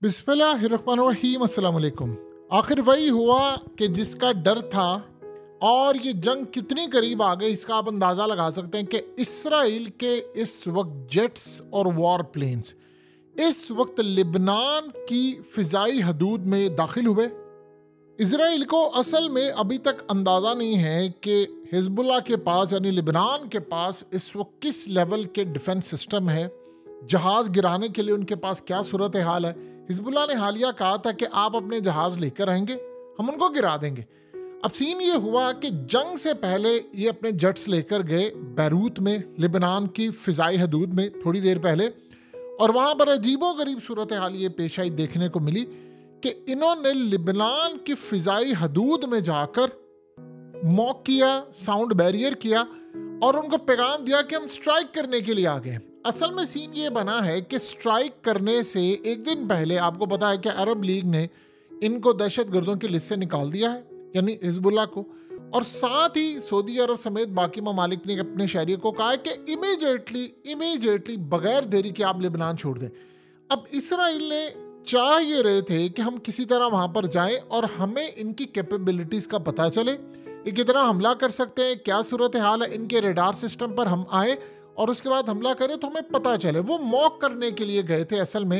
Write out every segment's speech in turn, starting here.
बिस्मिल्लाहिर्रहमानिर्रहीम, अस्सलाम वालेकुम। आखिर वही हुआ कि जिसका डर था, और ये जंग कितनी करीब आ गई इसका आप अंदाज़ा लगा सकते हैं कि इसराइल के इस वक्त जेट्स और वॉर प्लेन्स इस वक्त लिबनान की फ़िज़ाई हदूद में दाखिल हुए। इसराइल को असल में अभी तक अंदाज़ा नहीं है कि हिजबुल्लाह के पास यानी लिबनान के पास इस वक्त किस लेवल के डिफेंस सिस्टम है, जहाज़ गिराने के लिए उनके पास क्या सूरत हाल है। हिजबुल्लाह ने हालिया कहा था कि आप अपने जहाज़ लेकर आएंगे, हम उनको गिरा देंगे। अब सीन ये हुआ कि जंग से पहले ये अपने जेट्स लेकर गए बैरूत में, लिबनान की फ़िज़ाई हदूद में थोड़ी देर पहले, और वहाँ पर अजीबो गरीब सूरत हाल ये पेश आई देखने को मिली कि इन्होंने लिबनान की फ़िज़ाई हदूद में जाकर मॉक किया, साउंड बैरियर किया और उनको पैगाम दिया कि हम स्ट्राइक करने के लिए आ गए। असल में सीन ये बना है कि स्ट्राइक करने से एक दिन पहले आपको पता है कि अरब लीग ने इनको दहशतगर्दों की लिस्ट से निकाल दिया है, यानी हिजबुल्लाह को, और साथ ही सऊदी अरब समेत बाकी ममालिक ने अपने शहरियों को कहा है कि इमीडिएटली बगैर देरी के आप लिबनान छोड़ दें। अब इसराइल ने चाह ये रहे थे कि हम किसी तरह वहाँ पर जाएं और हमें इनकी कैपेबिलिटीज़ का पता चले, ये कितना हमला कर सकते हैं, क्या सूरत हाल है, इनके रेडार सिस्टम पर हम आए और उसके बाद हमला करें तो हमें पता चले। वो मॉक करने के लिए गए थे, असल में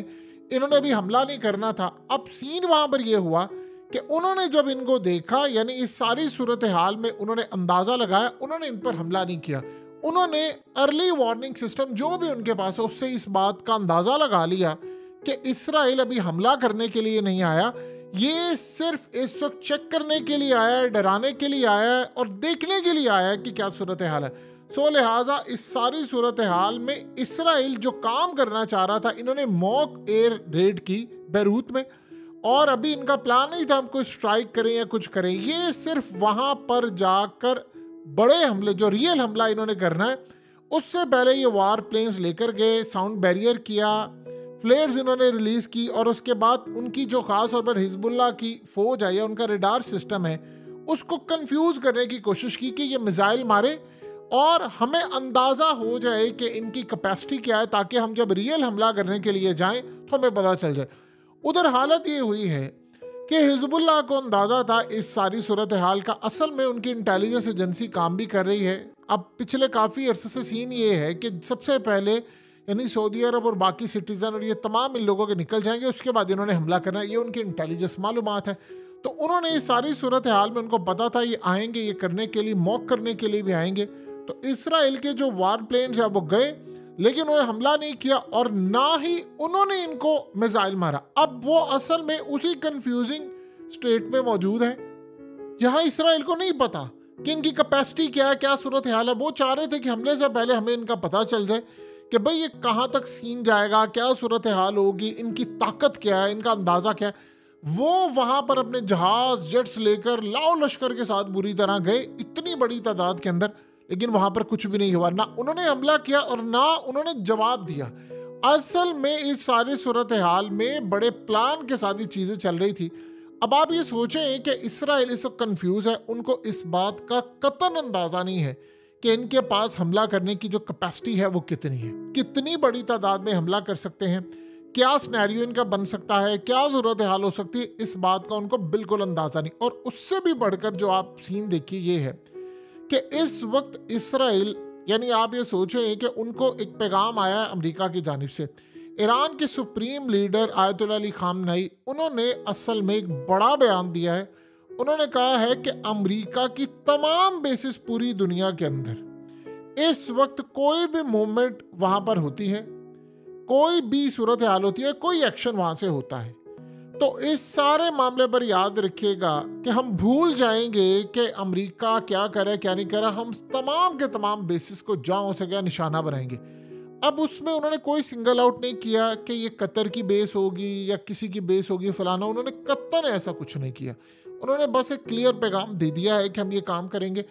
इन्होंने अभी हमला नहीं करना था। अब सीन वहाँ पर यह हुआ कि उन्होंने जब इनको देखा, यानी इस सारी सूरत हाल में उन्होंने अंदाज़ा लगाया, उन्होंने इन पर हमला नहीं किया। उन्होंने अर्ली वार्निंग सिस्टम जो भी उनके पास है उससे इस बात का अंदाज़ा लगा लिया कि इसराइल अभी हमला करने के लिए नहीं आया, ये सिर्फ इस वक्त चेक करने के लिए आया है, डराने के लिए आया है और देखने के लिए आया है कि क्या सूरत हाल है। सो लिहाजा इस सारी सूरत हाल में इसराइल जो काम करना चाह रहा था, इन्होंने मॉक एयर रेड की बैरूत में, और अभी इनका प्लान नहीं था हम कोई स्ट्राइक करें या कुछ करें, ये सिर्फ वहाँ पर जाकर बड़े हमले, जो रियल हमला इन्होंने करना है, उससे पहले ये वार प्लेन्स लेकर गए, साउंड बैरियर किया, फ्लेयर्स इन्होंने रिलीज़ की, और उसके बाद उनकी जो ख़ास तौर पर हिजबुल्लाह की फ़ौज है या उनका रेडार सिस्टम है उसको कंफ्यूज करने की कोशिश की कि ये मिसाइल मारे और हमें अंदाज़ा हो जाए कि इनकी कैपेसिटी क्या है, ताकि हम जब रियल हमला करने के लिए जाएं तो हमें पता चल जाए। उधर हालत ये हुई है कि हिजबुल्लाह को अंदाज़ा था इस सारी सूरत हाल का, असल में उनकी इंटेलिजेंस एजेंसी काम भी कर रही है। अब पिछले काफ़ी अरसे से सीन ये है कि सबसे पहले यानी सऊदी अरब और बाकी सिटीज़न और ये तमाम इन लोगों के निकल जाएंगे, उसके बाद इन्होंने हमला करना है, ये उनकी इंटेलिजेंस मालूमात है। तो उन्होंने इस सारी सूरत हाल में उनको पता था ये आएंगे, ये करने के लिए, मॉक करने के लिए भी आएंगे। तो इसराइल के जो वार प्लेन्स हैं वो गए, लेकिन उन्होंने हमला नहीं किया और ना ही उन्होंने इनको मिसाइल मारा। अब वो असल में उसी कंफ्यूजिंग स्टेट में मौजूद है। यहाँ इसराइल को नहीं पता कि इनकी कैपेसिटी क्या है, क्या सूरत हाल है। वो चाह रहे थे कि हमले से पहले हमें इनका पता चल जाए कि भाई ये कहाँ तक सीन जाएगा, क्या सूरत हाल होगी, इनकी ताकत क्या है, इनका अंदाज़ा क्या है। वो वहाँ पर अपने जहाज़ जेट्स लेकर लाओ लश्कर के साथ बुरी तरह गए, इतनी बड़ी तादाद के अंदर, लेकिन वहाँ पर कुछ भी नहीं हुआ। ना उन्होंने हमला किया और ना उन्होंने जवाब दिया। असल में इस सारी सूरत हाल में बड़े प्लान के साथ ही चीज़ें चल रही थी। अब आप ये सोचें कि इसराइल इस वक्त कन्फ्यूज़ है, उनको इस बात का कतई अंदाज़ा नहीं है कि इनके पास हमला करने की जो कैपेसिटी है वो कितनी है, कितनी बड़ी तादाद में हमला कर सकते हैं, क्या सिनेरियो इनका बन सकता है, क्या ज़रूरत हाल हो सकती है, इस बात का उनको बिल्कुल अंदाज़ा नहीं। और उससे भी बढ़कर जो आप सीन देखिए ये है कि इस वक्त इसराइल, यानी आप ये सोचें कि उनको एक पैगाम आया है अमेरिका की जानिब से। ईरान के supreme leader Ayatollah Ali Khamenei, उन्होंने असल में एक बड़ा बयान दिया है। उन्होंने कहा है कि अमेरिका की तमाम बेसिस पूरी दुनिया के अंदर इस वक्त कोई भी मूवमेंट वहाँ पर होती है, कोई भी सूरत हाल होती है, कोई एक्शन वहाँ से होता है, तो इस सारे मामले पर याद रखिएगा कि हम भूल जाएंगे कि अमेरिका क्या करे क्या नहीं करे, हम तमाम के तमाम बेसिस को जहाँ हो सके निशाना बनाएंगे। अब उसमें उन्होंने कोई सिंगल आउट नहीं किया कि ये कतर की बेस होगी या किसी की बेस होगी फलाना, उन्होंने कतई ऐसा कुछ नहीं किया। उन्होंने बस एक क्लियर पैगाम दे दिया है कि हम ये काम करेंगे।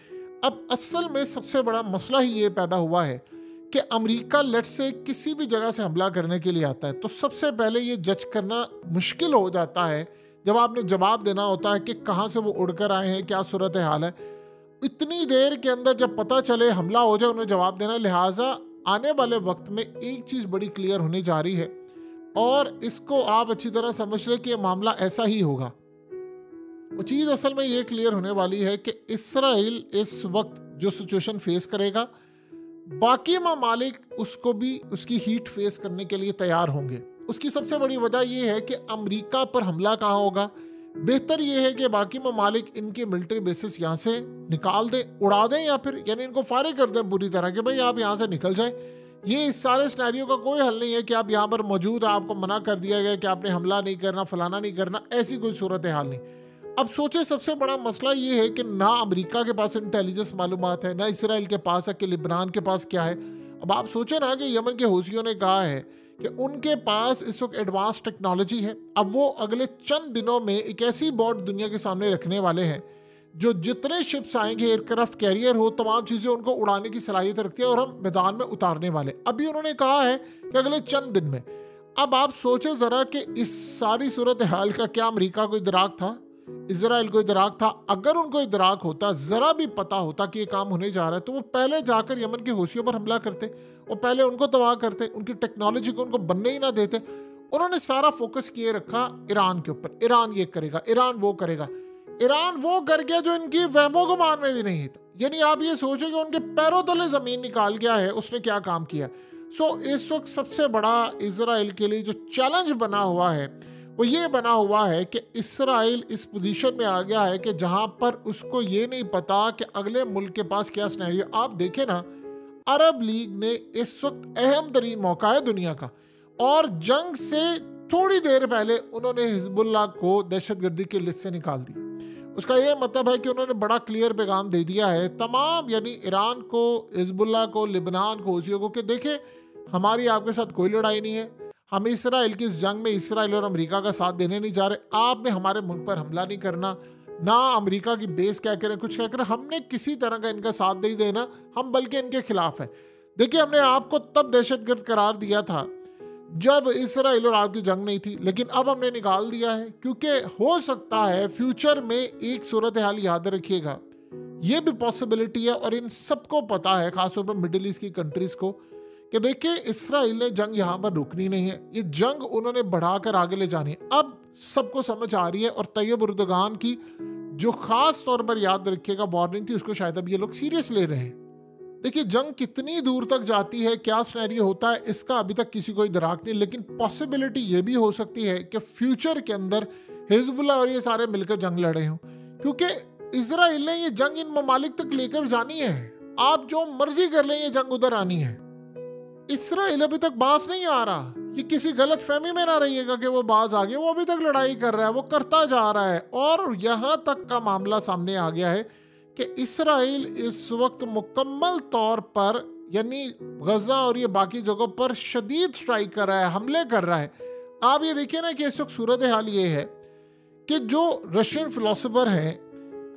अब असल में सबसे बड़ा मसला ही ये पैदा हुआ है कि अमेरिका लेट से किसी भी जगह से हमला करने के लिए आता है तो सबसे पहले ये जज करना मुश्किल हो जाता है जब आपने जवाब देना होता है कि कहाँ से वो उड़कर आए हैं, क्या सूरत हाल है। इतनी देर के अंदर जब पता चले हमला हो जाए उन्हें जवाब देना। लिहाजा आने वाले वक्त में एक चीज़ बड़ी क्लियर होने जा रही है, और इसको आप अच्छी तरह समझ लें कि ये मामला ऐसा ही होगा। वो चीज़ असल में ये क्लियर होने वाली है कि इसराइल इस वक्त जो सिचुएशन फेस करेगा, बाकी ममालिक उसको भी उसकी हीट फेस करने के लिए तैयार होंगे। उसकी सबसे बड़ी वजह यह है कि अमेरिका पर हमला कहाँ होगा। बेहतर यह है कि बाकी ममालिक इनके मिलिट्री बेसिस यहाँ से निकाल दें, उड़ा दें, या फिर यानी इनको फारिग कर दें पूरी तरह कि भाई आप यहाँ से निकल जाए। ये इस सारे सिनेरियो का कोई हल नहीं है कि आप यहाँ पर मौजूद हैं, आपको मना कर दिया गया कि आपने हमला नहीं करना, फलाना नहीं करना, ऐसी कोई सूरत हाल नहीं। अब सोचे सबसे बड़ा मसला ये है कि ना अमेरिका के पास इंटेलिजेंस मालूमात है, ना इसराइल के पास है कि लिबनान के पास क्या है। अब आप सोचे ना कि यमन के हौसियों ने कहा है कि उनके पास इस वक्त एडवांस टेक्नोलॉजी है। अब वो अगले चंद दिनों में एक ऐसी बोट दुनिया के सामने रखने वाले हैं जो जितने शिप्स आएंगे, एयरक्राफ्ट कैरियर हो, तमाम चीज़ें उनको उड़ाने की सलाहियत रखती है और हम मैदान में उतारने वाले। अभी उन्होंने कहा है कि अगले चंद दिन में। अब आप सोचे ज़रा कि इस सारी सूरत हाल का क्या अमेरिका को इदराक था, इजराइल को इदराक था? अगर उनको इदराक होता, ज़रा भी पता होता कि ये काम होने जा रहा है, तो वो पहले जाकर यमन के हौसियों पर हमला करते, वो पहले उनको तबाह करते, उनकी टेक्नोलॉजी को उनको बनने ही ना देते। उन्होंने सारा फोकस किए रखा ईरान के ऊपर। ईरान ये करेगा, ईरान वो करेगा। ईरान वो कर गया जो इनकी वहमो गुमान में भी नहीं था। यानी आप ये सोचो कि उनके पैरों तले ज़मीन निकाल गया है उसने क्या काम किया। इस वक्त सबसे बड़ा इजराइल के लिए जो चैलेंज बना हुआ है वो ये बना हुआ है कि इसराइल इस पोजीशन में आ गया है कि जहां पर उसको ये नहीं पता कि अगले मुल्क के पास क्या सिनेरियो। आप देखें ना, अरब लीग ने इस वक्त अहम तरीन मौका है दुनिया का, और जंग से थोड़ी देर पहले उन्होंने हिजबुल्लाह को दहशतगर्दी की लिस्ट से निकाल दिया। उसका ये मतलब है कि उन्होंने बड़ा क्लियर पैगाम दे दिया है तमाम, यानी ईरान को, हिजबुल्लाह को, लिबनान को, हौसियों को, कि देखें हमारी आपके साथ कोई लड़ाई नहीं है, हम इसराइल की इस जंग में इसराइल और अमेरिका का साथ देने नहीं जा रहे। आपने हमारे मुल्क पर हमला नहीं करना, ना अमेरिका की बेस क्या करें, कुछ क्या करें, हमने किसी तरह का इनका साथ नहीं देना, हम बल्कि इनके खिलाफ है। देखिए, हमने आपको तब दहशतगर्द करार दिया था जब इसराइल और आपकी जंग नहीं थी, लेकिन अब हमने निकाल दिया है क्योंकि हो सकता है फ्यूचर में एक सूरत हाल, याद रखिएगा, ये भी पॉसिबिलिटी है और इन सबको पता है, खासतौर पर मिडिल ईस्ट की कंट्रीज को, कि देखिए इसराइल ने जंग यहाँ पर रुकनी नहीं है, ये जंग उन्होंने बढ़ाकर आगे ले जानी है। अब सबको समझ आ रही है और तैयब उर्दगान की जो खास तौर पर, याद रखिएगा, वार्निंग थी, उसको शायद अब ये लोग सीरियस ले रहे हैं। देखिए जंग कितनी दूर तक जाती है, क्या सिनेरियो होता है, इसका अभी तक किसी को इदराक नहीं, लेकिन पॉसिबिलिटी ये भी हो सकती है कि फ्यूचर के अंदर हिजबुल्लाह और ये सारे मिलकर जंग लड़े हों, क्योंकि इसराइल ने ये जंग इन ममालिक तक लेकर जानी है। आप जो मर्जी कर लें, ये जंग उधर आनी है। इसराइल अभी तक बाज नहीं आ रहा, ये किसी गलत फहमी में ना रहिएगा कि वो बाज आ गया, वो अभी तक लड़ाई कर रहा है, वो करता जा रहा है। और यहाँ तक का मामला सामने आ गया है कि इसराइल इस वक्त मुकम्मल तौर पर, यानी गजा और ये बाकी जगहों पर शदीद स्ट्राइक कर रहा है, हमले कर रहा है। आप ये देखिए ना कि इस वक्त सूरत हाल ये है कि जो रशियन फिलोसोफर हैं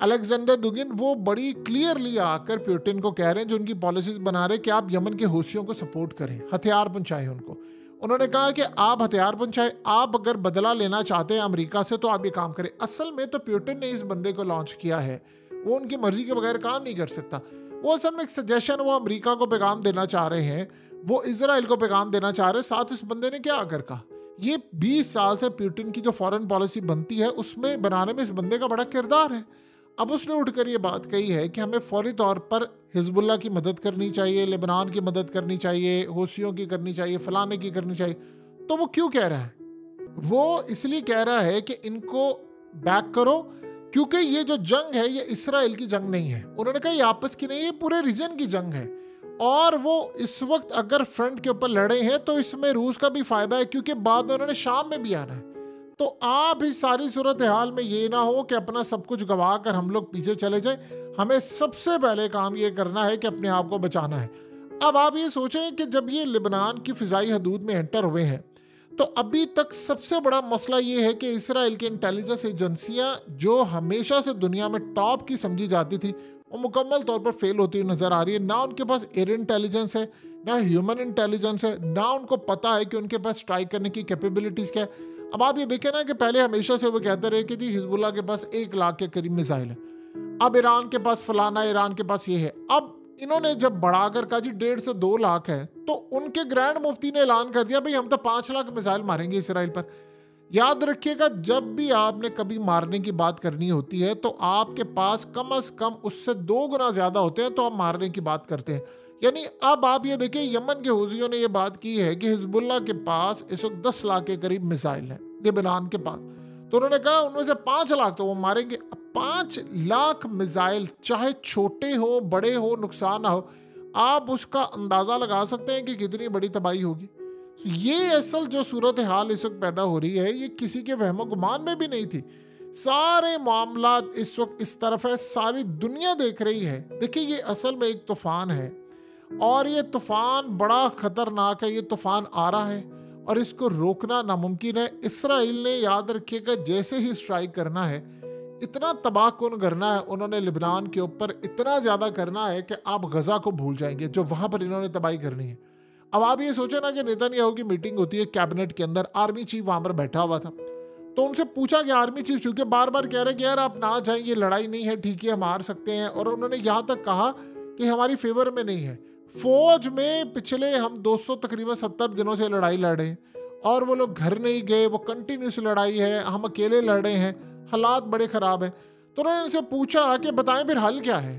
अलेक्जेंडर दुगिन, वो बड़ी क्लियरली आकर पुतिन को कह रहे हैं, जो उनकी पॉलिसीज बना रहे हैं, कि आप यमन के हौसियों को सपोर्ट करें, हथियार पहुंचाएं उनको। उन्होंने कहा कि आप हथियार पहुंचाएं, आप अगर बदला लेना चाहते हैं अमेरिका से तो आप ये काम करें। असल में तो पुतिन ने इस बंदे को लॉन्च किया है, वो उनकी मर्जी के बगैर काम नहीं कर सकता। वो असल में एक सजेशन, वो अमेरिका को पैगाम देना चाह रहे हैं, वो इजराइल को पैगाम देना चाह रहे हैं। साथ इस बंदे ने क्या आकर कहा, ये 20 साल से पुतिन की जो फॉरेन पॉलिसी बनती है उसमें बनाने में इस बंदे का बड़ा किरदार है। अब उसने उठकर ये बात कही है कि हमें फौरी तौर पर हिजबुल्लाह की मदद करनी चाहिए, लेबनान की मदद करनी चाहिए, हौसियों की करनी चाहिए, फलाने की करनी चाहिए। तो वो क्यों कह रहा है? वो इसलिए कह रहा है कि इनको बैक करो, क्योंकि ये जो जंग है ये इसराइल की जंग नहीं है। उन्होंने कहा ये आपस की नहीं, ये पूरे रीजन की जंग है। और वो इस वक्त अगर फ्रंट के ऊपर लड़े हैं तो इसमें रूस का भी फायदा है, क्योंकि बाद में उन्होंने शाम में भी आना है। तो आप इस सारी सूरत हाल में ये ना हो कि अपना सब कुछ गवा कर हम लोग पीछे चले जाए। हमें सबसे पहले काम ये करना है कि अपने आप को बचाना है। अब आप ये सोचें कि जब ये लिबनान की फ़िज़ाई हदूद में एंटर हुए हैं तो अभी तक सबसे बड़ा मसला ये है कि इसराइल की इंटेलिजेंस एजेंसियां, जो हमेशा से दुनिया में टॉप की समझी जाती थी, वो मुकम्मल तौर पर फेल होती हुई नज़र आ रही है। ना उनके पास एयर इंटेलिजेंस है, ना ह्यूमन इंटेलिजेंस है, ना उनको पता है कि उनके पास स्ट्राइक करने की कैपेबिलिटीज़ क्या है। अब आप ये देखें ना कि पहले हमेशा से वो कहते रहे कि जी हिजबुल्लाह के पास 1 लाख के करीब मिसाइल है, अब ईरान के पास फलाना, ईरान के पास ये है। अब इन्होंने जब बढ़ाकर कहा जी 1.5 से 2 लाख है, तो उनके ग्रैंड मुफ्ती ने ऐलान कर दिया भाई हम तो 5 लाख मिसाइल मारेंगे इसराइल पर। याद रखिएगा, जब भी आपने कभी मारने की बात करनी होती है तो आपके पास कम से कम उससे 2 गुना ज्यादा होते हैं, तो आप मारने की बात करते हैं। यानी अब आप ये देखिए, यमन के हूथियों ने ये बात की है कि हिजबुल्लाह के पास इस वक्त 10 लाख के करीब मिसाइल है लेबनान के पास, तो उन्होंने कहा उनमें से 5 लाख तो वो मारेंगे। अब 5 लाख मिसाइल, चाहे छोटे हो बड़े हो, नुकसान ना हो, आप उसका अंदाजा लगा सकते हैं कि कितनी बड़ी तबाही होगी। ये असल जो सूरत हाल इस वक्त पैदा हो रही है, ये किसी के वहमो गुमान में भी नहीं थी। सारे मामला इस वक्त इस तरफ है, सारी दुनिया देख रही है। देखिए, ये असल में एक तूफान है और ये तूफान बड़ा खतरनाक है। ये तूफान आ रहा है और इसको रोकना नामुमकिन है। इसराइल ने, याद रखिएगा, जैसे ही स्ट्राइक करना है, इतना तबाहकुन करना है उन्होंने लिबनान के ऊपर, इतना ज्यादा करना है कि आप गजा को भूल जाएंगे जो वहां पर इन्होंने तबाही करनी है। अब आप ये सोचे ना कि नेतन्याहू की मीटिंग होती है कैबिनेट के अंदर, आर्मी चीफ वहां पर बैठा हुआ था, तो उनसे पूछा कि आर्मी चीफ चूंकि बार बार कह रहे कि यार आप ना जाएं, ये लड़ाई नहीं है, ठीक है हम हार सकते हैं, और उन्होंने यहाँ तक कहा कि हमारी फेवर में नहीं है। फौज में पिछले हम 200 तकरीबन 70 दिनों से लड़ाई लड़ रहे हैं और वो लोग घर नहीं गए, वो कंटिन्यूस लड़ाई है, हम अकेले लड़ रहे हैं, हालात बड़े ख़राब हैं। तो उन्होंने उनसे पूछा कि बताएं फिर हल क्या है।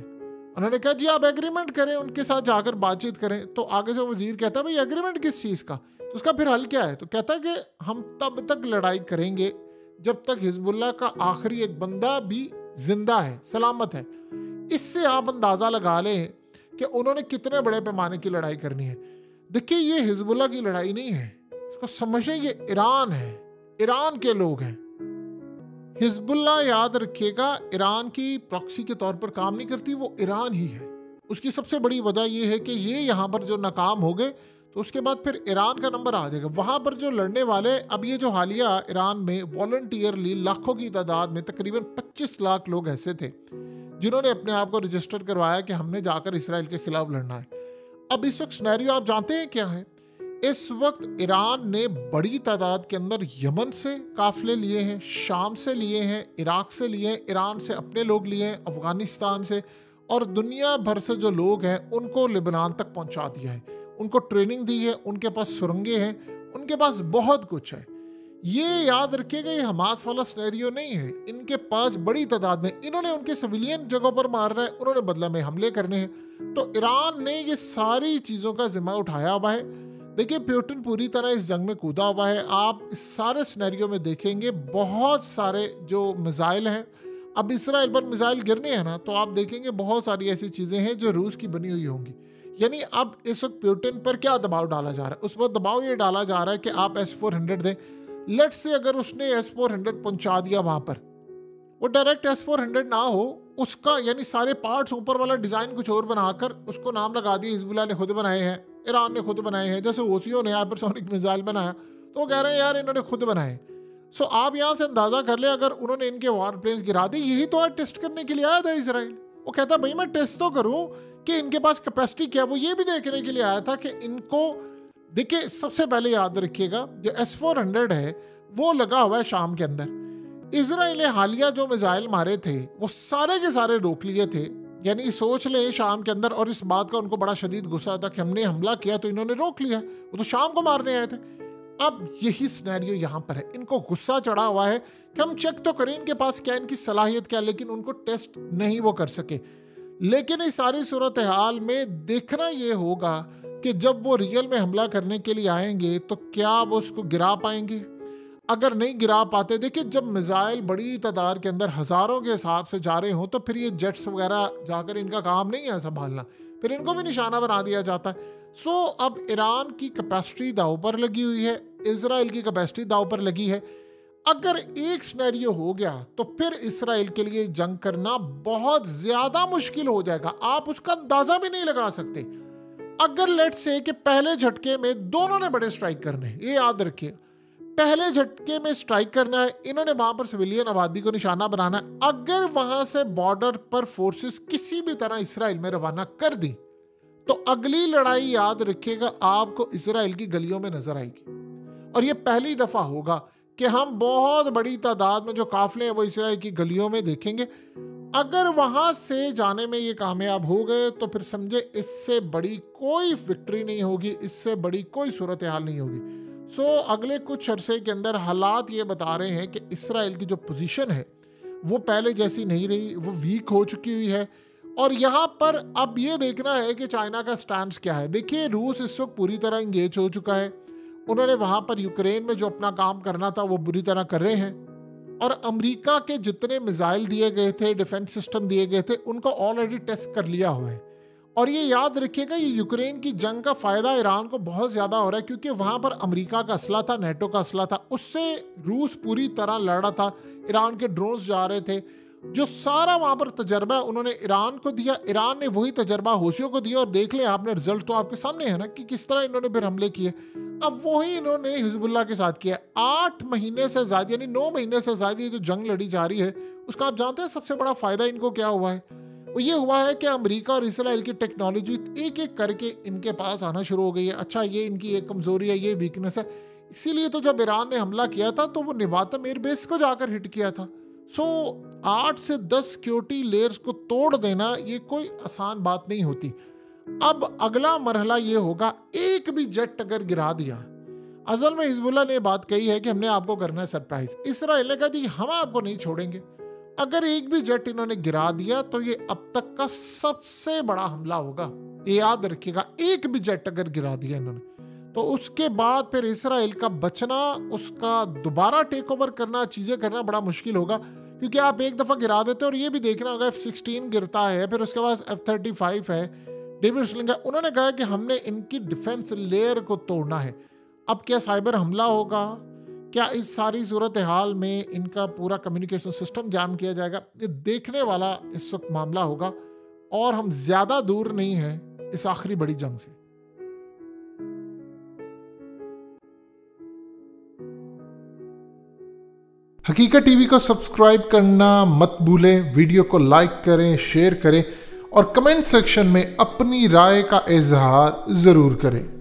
उन्होंने कहा जी आप एग्रीमेंट करें, उनके साथ जाकर बातचीत करें। तो आगे से वजीर कहता है भाई एग्रीमेंट किस चीज़ का, तो उसका फिर हल क्या है। तो कहता है कि हम तब तक लड़ाई करेंगे जब तक हिजबुल्लाह का आखिरी एक बंदा भी जिंदा है, सलामत है। इससे आप अंदाज़ा लगा लें कि उन्होंने कितने बड़े पैमाने की लड़ाई करनी है। देखिए, ये हिजबुल्लाह की लड़ाई नहीं है, इसको समझें, ये ईरान है, ईरान के लोग हैं। हिजबुल्लाह, याद रखिएगा, ईरान की प्रॉक्सी के तौर पर काम नहीं करती, वो ईरान ही है। उसकी सबसे बड़ी वजह यह है कि ये यहाँ पर जो नाकाम हो गए तो उसके बाद फिर ईरान का नंबर आ जाएगा। वहाँ पर जो लड़ने वाले, अब ये जो हालिया ईरान में वॉलंटियरली लाखों की तादाद में तकरीबन 25 लाख लोग ऐसे थे जिन्होंने अपने आप को रजिस्टर करवाया कि हमने जाकर इसराइल के खिलाफ लड़ना है। अब इस वक्त सिनेरियो आप जानते हैं क्या है। इस वक्त ईरान ने बड़ी तादाद के अंदर यमन से काफिले लिए हैं, शाम से लिए हैं, इराक से लिए हैं, ईरान से अपने लोग लिए हैं, अफगानिस्तान से, और दुनिया भर से जो लोग हैं उनको लिबनान तक पहुंचा दिया है, उनको ट्रेनिंग दी है, उनके पास सुरंगें हैं, उनके पास बहुत कुछ है। ये याद रखिएगा, ये हमास वाला सिनेरियो नहीं है। इनके पास बड़ी तादाद में, इन्होंने उनके सिविलियन जगहों पर मार रहा है, उन्होंने बदले में हमले करने हैं। तो ईरान ने ये सारी चीज़ों का जिम्मा उठाया हुआ है। देखिए, पुतिन पूरी तरह इस जंग में कूदा हुआ है। आप इस सारे सिनेरियो में देखेंगे बहुत सारे जो मिसाइल हैं, अब इसराइल पर मिसाइल गिरने हैं ना, तो आप देखेंगे बहुत सारी ऐसी चीज़ें हैं जो रूस की बनी हुई होंगी। यानी अब इस वक्त पुतिन पर क्या दबाव डाला जा रहा है, उस पर दबाव ये डाला जा रहा है कि आप S-400 दें। लेट्स से अगर उसने S-400 पहुंचा दिया वहां पर, वो डायरेक्ट S-400 ना हो, उसका यानी सारे पार्ट्स, ऊपर वाला डिज़ाइन कुछ और बनाकर उसको नाम लगा दिया हिजबुल्लाह ने खुद बनाए हैं, ईरान ने खुद बनाए हैं। जैसे हूथियों ने हाइपरसोनिक मिसाइल बनाया तो वो कह रहे हैं यार इन्होंने खुद बनाए। सो आप यहाँ से अंदाज़ा कर ले, अगर उन्होंने इनके वार प्लेन्स गिरा दी, यही तो आज टेस्ट करने के लिए आया था इसराइल। वो कहता भाई मैं टेस्ट तो करूँ कि इनके पास कैपेसिटी क्या, वो ये भी देखने के लिए आया था कि इनको, देखिए सबसे पहले याद रखिएगा जो S-400 है वो लगा हुआ है शाम के अंदर। इसराइल ने हालिया जो मिसाइल मारे थे वो सारे के सारे रोक लिए थे। यानी सोच ले शाम के अंदर, और इस बात का उनको बड़ा शदीद गुस्सा था कि हमने हमला किया तो इन्होंने रोक लिया, वो तो शाम को मारने आए थे। अब यही सिनेरियो यहाँ पर है, इनको गुस्सा चढ़ा हुआ है कि हम चेक तो करें इनके पास क्या, इनकी सलाहियत क्या, लेकिन उनको टेस्ट नहीं वो कर सके। लेकिन इस सारी सूरत हाल में देखना ये होगा कि जब वो रियल में हमला करने के लिए आएंगे तो क्या वो उसको गिरा पाएंगे। अगर नहीं गिरा पाते, देखिए जब मिसाइल बड़ी तादाद के अंदर हज़ारों के हिसाब से जा रहे हों तो फिर ये जेट्स वगैरह जाकर इनका काम नहीं है संभालना, फिर इनको भी निशाना बना दिया जाता है। सो अब ईरान की कैपेसिटी दाव पर लगी हुई है, इसराइल की कैपेसिटी दाव पर लगी है। अगर एक सिनेरियो हो गया तो फिर इसराइल के लिए जंग करना बहुत ज़्यादा मुश्किल हो जाएगा, आप उसका अंदाज़ा भी नहीं लगा सकते। अगर लेट्स से कि पहले झटके में दोनों ने बड़े स्ट्राइक करने, ये याद रखिए, पहले झटके में स्ट्राइक करना है, इन्होंने वहां पर सिविलियन आबादी को निशाना बनाना है। अगर वहां से बॉर्डर पर फोर्सेस किसी भी तरह इसराइल में रवाना कर दी तो अगली लड़ाई याद रखिएगा आपको इसराइल की गलियों में नजर आएगी। और ये पहली दफा होगा कि हम बहुत बड़ी तादाद में जो काफिले हैं वो इसराइल की गलियों में देखेंगे। अगर वहां से जाने में ये कामयाब हो गए तो फिर समझे इससे बड़ी कोई विक्ट्री नहीं होगी, इससे बड़ी कोई सूरत हाल नहीं होगी। सो अगले कुछ अरसे के अंदर हालात ये बता रहे हैं कि इसराइल की जो पोजीशन है वो पहले जैसी नहीं रही, वो वीक हो चुकी हुई है। और यहाँ पर अब ये देखना है कि चाइना का स्टैंड क्या है। देखिए रूस इस वक्त पूरी तरह इंगेज हो चुका है, उन्होंने वहाँ पर यूक्रेन में जो अपना काम करना था वो बुरी तरह कर रहे हैं। और अमेरिका के जितने मिसाइल दिए गए थे, डिफेंस सिस्टम दिए गए थे, उनको ऑलरेडी टेस्ट कर लिया हुआ है। और ये याद रखिएगा, ये यूक्रेन की जंग का फायदा ईरान को बहुत ज्यादा हो रहा है, क्योंकि वहां पर अमेरिका का असला था, नेटो का असला था, उससे रूस पूरी तरह लड़ रहा था। ईरान के ड्रोन्स जा रहे थे, जो सारा वहां पर तजर्बा उन्होंने ईरान को दिया, ईरान ने वही तजर्बा हूसियों को दिया। और देख ले आपने, रिजल्ट तो आपके सामने है ना कि किस तरह इन्होंने फिर हमले किए। अब वही इन्होंने हिजबुल्लाह के साथ किया। 8 महीने से ज्यादा, यानी 9 महीने से ज्यादा ये जो जंग लड़ी जा रही है, उसका आप जानते हैं सबसे बड़ा फायदा इनको क्या हुआ है? वो ये हुआ है कि अमेरिका और इसराइल की टेक्नोलॉजी एक एक करके इनके पास आना शुरू हो गई है। अच्छा, ये इनकी एक कमजोरी है, ये वीकनेस है। इसीलिए तो जब ईरान ने हमला किया था तो वो निवातम एयरबेस को जाकर हिट किया था। सो 8 से 10 सिक्योरिटी लेयर्स को तोड़ देना ये कोई आसान बात नहीं होती। अब अगला मरहला ये होगा, एक भी जेट अगर गिरा दिया, असल में हिजबुल्लाह ने बात कही है कि हमने आपको करना है सरप्राइज। इसराइल ने कहा जी हम आपको नहीं छोड़ेंगे। अगर एक भी जेट इन्होंने गिरा दिया तो ये अब तक का सबसे बड़ा हमला होगा, ये याद रखिएगा। एक भी जेट अगर गिरा दिया इन्होंने तो उसके बाद फिर इसराइल का बचना, उसका दोबारा टेक ओवर करना, चीजें करना बड़ा मुश्किल होगा। क्योंकि आप एक दफा गिरा देते हो, और ये भी देखना होगा F-16 गिरता है, फिर उसके बाद F-35 है, डेविड स्लिंग है। उन्होंने कहा कि हमने इनकी डिफेंस लेयर को तोड़ना है। अब क्या साइबर हमला होगा? क्या इस सारी सूरत हाल में इनका पूरा कम्युनिकेशन सिस्टम जाम किया जाएगा? ये देखने वाला इस वक्त मामला होगा, और हम ज्यादा दूर नहीं हैं इस आखिरी बड़ी जंग से। हकीकत टीवी को सब्सक्राइब करना मत भूलें, वीडियो को लाइक करें, शेयर करें और कमेंट सेक्शन में अपनी राय का इजहार जरूर करें।